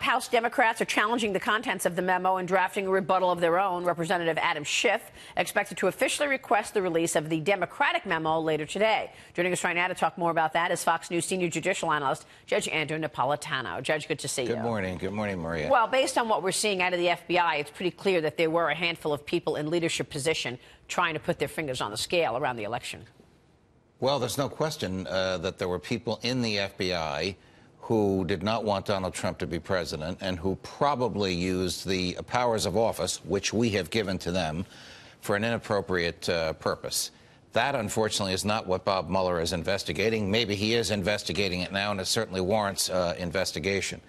House Democrats are challenging the contents of the memo and drafting a rebuttal of their own. Representative Adam Schiff expected to officially request the release of the Democratic memo later today. Joining us right now to talk more about that is Fox News senior judicial analyst, Judge Andrew Napolitano. Judge, good to see you. Good morning. Good morning, Maria. Well, based on what we're seeing out of the FBI, it's pretty clear that there were a handful of people in leadership position trying to put their fingers on the scale around the election. Well, there's no question that there were people in the FBI who did not want Donald Trump to be president and who probably used the powers of office, which we have given to them, for an inappropriate purpose. That, unfortunately, is not what Bob Mueller is investigating. Maybe he is investigating it now, and it certainly warrants investigation.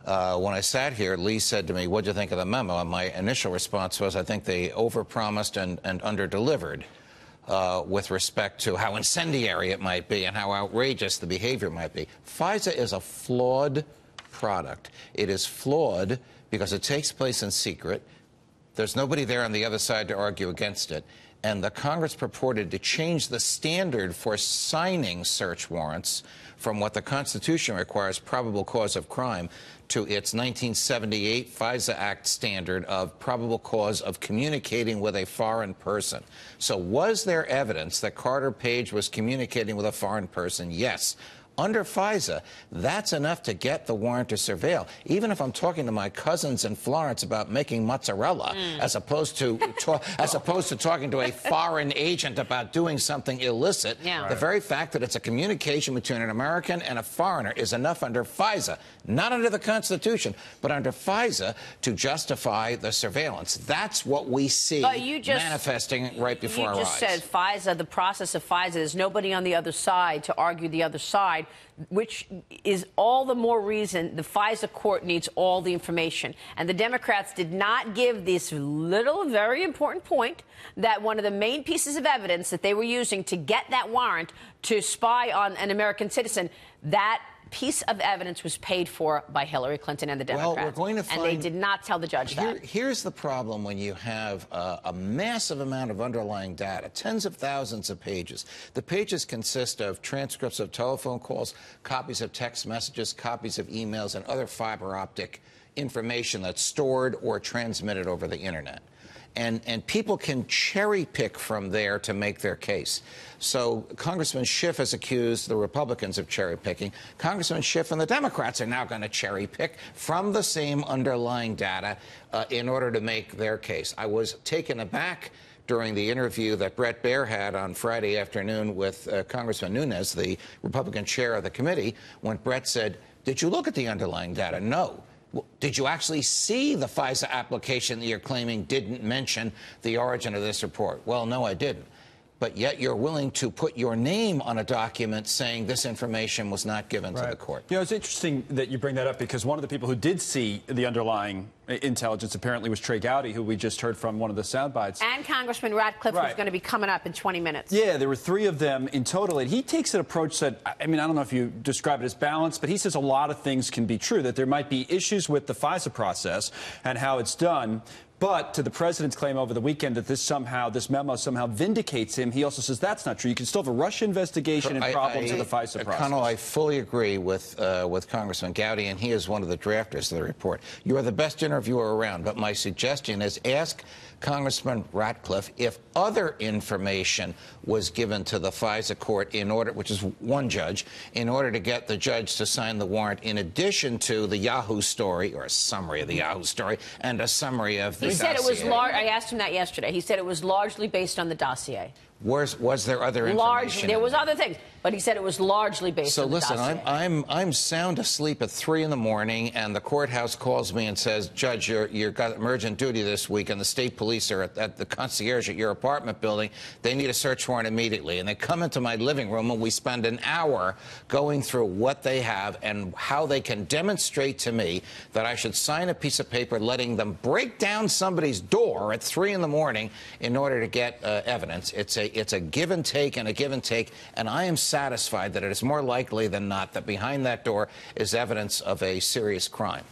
When I sat here, Lee said to me, "What do you think of the memo?" And my initial response was, I think they overpromised and under-delivered with respect to how incendiary it might be and how outrageous the behavior might be. FISA is a flawed product. It is flawed because it takes place in secret. There's nobody there on the other side to argue against it. And the Congress purported to change the standard for signing search warrants from what the Constitution requires, probable cause of crime, to its 1978 FISA Act standard of probable cause of communicating with a foreign person. So was there evidence that Carter Page was communicating with a foreign person? Yes. Under FISA, that's enough to get the warrant to surveil. Even if I'm talking to my cousins in Florence about making mozzarella, as opposed to talking to a foreign agent about doing something illicit, the very fact that it's a communication between an American and a foreigner is enough under FISA, not under the Constitution, but under FISA to justify the surveillance. That's what we see manifesting right before our eyes. You just said FISA, the process of FISA, there's nobody on the other side to argue the other side, which is all the more reason the FISA court needs all the information. And the Democrats did not give this little, very important point that one of the main pieces of evidence that they were using to get that warrant to spy on an American citizen, that piece of evidence was paid for by Hillary Clinton and the Democrats. Well, we're going to find, and they did not tell the judge that. Here's the problem when you have a massive amount of underlying data, tens of thousands of pages. The pages consist of transcripts of telephone calls, copies of text messages, copies of emails, and other fiber optic information that's stored or transmitted over the internet. And people can cherry pick from there to make their case. So Congressman Schiff has accused the Republicans of cherry picking. Congressman Schiff and the Democrats are now going to cherry pick from the same underlying data in order to make their case. I was taken aback during the interview that Brett Baer had on Friday afternoon with Congressman Nunes, the Republican chair of the committee, when Brett said, "Did you look at the underlying data?" No. Did you actually see the FISA application that you're claiming didn't mention the origin of this report? Well, no, I didn't. But yet you're willing to put your name on a document saying this information was not given to the court. You know, it's interesting that you bring that up because one of the people who did see the underlying intelligence apparently was Trey Gowdy, who we just heard from one of the sound bites. And Congressman Ratcliffe, who's going to be coming up in 20 minutes. Yeah, there were three of them in total. And he takes an approach that, I mean, I don't know if you describe it as balanced, but he says a lot of things can be true, that there might be issues with the FISA process and how it's done. But to the president's claim over the weekend that this memo somehow vindicates him, he also says that's not true. You can still have a Russia investigation and problems in the FISA process. Connell, I fully agree with Congressman Gowdy, and he is one of the drafters of the report. You are the best interviewer around, but my suggestion is ask Congressman Ratcliffe if other information was given to the FISA court in order, which is one judge, in order to get the judge to sign the warrant in addition to the Yahoo story, or a summary of the Yahoo story, and a summary of the dossier. He said it was I asked him that yesterday. He said it was largely based on the dossier. Was there other information? Largely, there was other things, but he said it was largely based on the dossier. So listen, I'm sound asleep at 3 in the morning, and the courthouse calls me and says, "Judge, you've got emergent duty this week, and the state police are at the concierge at your apartment building. They need a search warrant immediately." And they come into my living room, and we spend an hour going through what they have and how they can demonstrate to me that I should sign a piece of paper letting them break down somebody's door at 3 in the morning in order to get evidence. It's a give and take and a give and take, and I am satisfied that it is more likely than not that behind that door is evidence of a serious crime.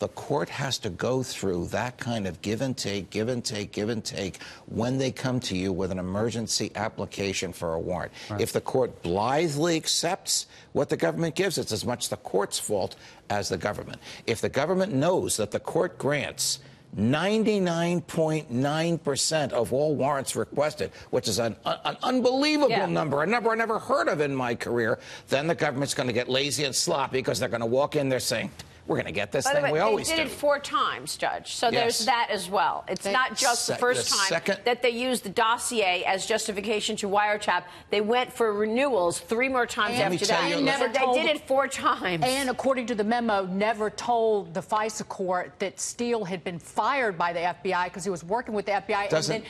The court has to go through that kind of give and take, give and take, give and take when they come to you with an emergency application for a warrant. Right. If the court blithely accepts what the government gives, it's as much the court's fault as the government. If the government knows that the court grants 99.9% of all warrants requested, which is an unbelievable number, a number I never heard of in my career, then the government's going to get lazy and sloppy because they're going to walk in there saying, we're going to get this thing we always do. They did it 4 times, Judge. So there's that as well. It's not just the first time that they used the dossier as justification to wiretap. They went for renewals 3 more times after that. They did it 4 times. And according to the memo, never told the FISA court that Steele had been fired by the FBI because he was working with the FBI. Doesn't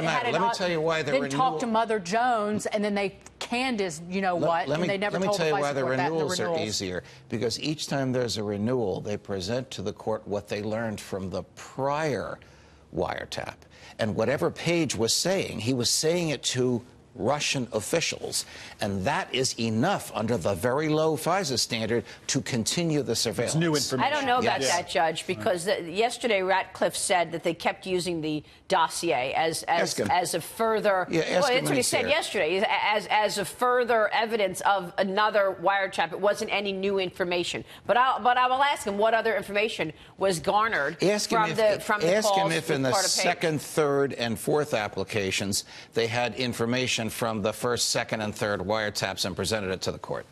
matter. Let me tell you why the renewal... Then talked to Mother Jones, and then they canned his, and they never told the FISA court that. Let me tell you why the renewals are easier. Because each time there's a renewal, they present to the court what they learned from the prior wiretap. And whatever Page was saying, he was saying it to Russian officials. And that is enough under the very low FISA standard to continue the surveillance. It's new information. I don't know about that, Judge, because yesterday Ratcliffe said that they kept using the dossier as a further... that's what he said yesterday, as a further evidence of another wiretap. It wasn't any new information. But I will ask him what other information was garnered from the calls. Ask him if in the second, third, and fourth applications they had information from the first, second, and third wiretaps and presented it to the court.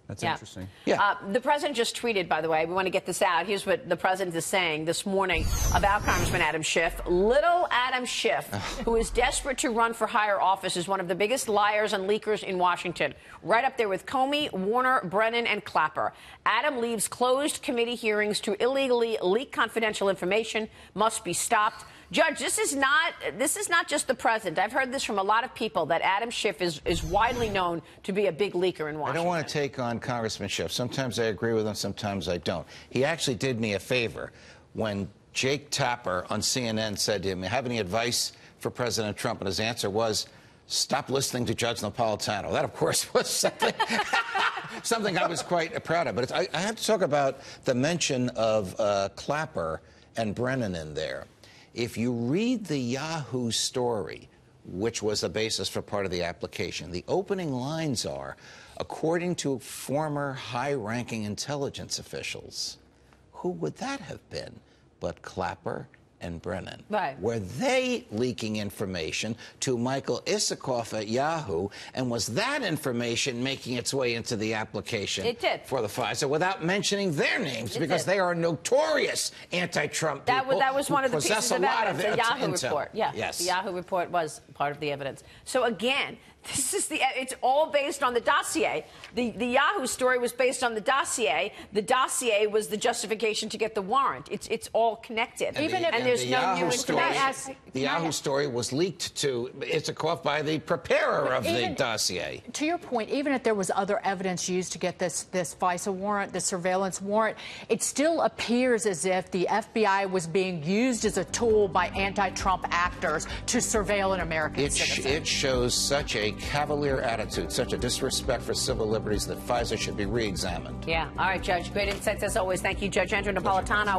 That's interesting. The president just tweeted, by the way. We want to get this out. Here's what the president is saying this morning about Congressman Adam Schiff. Little Adam Schiff, who is desperate to run for higher office, is one of the biggest liars and leakers in Washington. Right up there with Comey, Warner, Brennan, and Clapper. Adam leaves closed committee hearings to illegally leak confidential information. Must be stopped. Judge, this is not just the president. I've heard this from a lot of people that Adam Schiff is widely known to be a big leaker in Washington. I don't want to take on Congressman Schiff. Sometimes I agree with him, sometimes I don't. He actually did me a favor when Jake Tapper on CNN said to him, have any advice for President Trump? And his answer was, stop listening to Judge Napolitano. That, of course, was something I was quite proud of. But I have to talk about the mention of Clapper and Brennan in there. If you read the Yahoo story, which was the basis for part of the application, the opening lines are, according to former high-ranking intelligence officials. Who would that have been but Clapper and Brennan? Right. Were they leaking information to Michael Isikoff at Yahoo, and was that information making its way into the application for the FISA without mentioning their names because they are notorious anti-Trump people? That was one of the pieces of evidence, the Yahoo intel. report. Yeah, yes. The Yahoo report was part of the evidence. So again, it's all based on the dossier. The Yahoo story was based on the dossier. The dossier was the justification to get the warrant. It's all connected. And there's no new information. The Yahoo story was leaked to Isikoff by the preparer of the dossier. To your point, even if there was other evidence used to get this FISA warrant, the surveillance warrant, it still appears as if the FBI was being used as a tool by anti-Trump actors to surveil an American citizen. It shows such a cavalier attitude, such a disrespect for civil liberties that FISA should be re-examined. Yeah. All right, Judge. Great insights as always. Thank you, Judge Andrew Napolitano.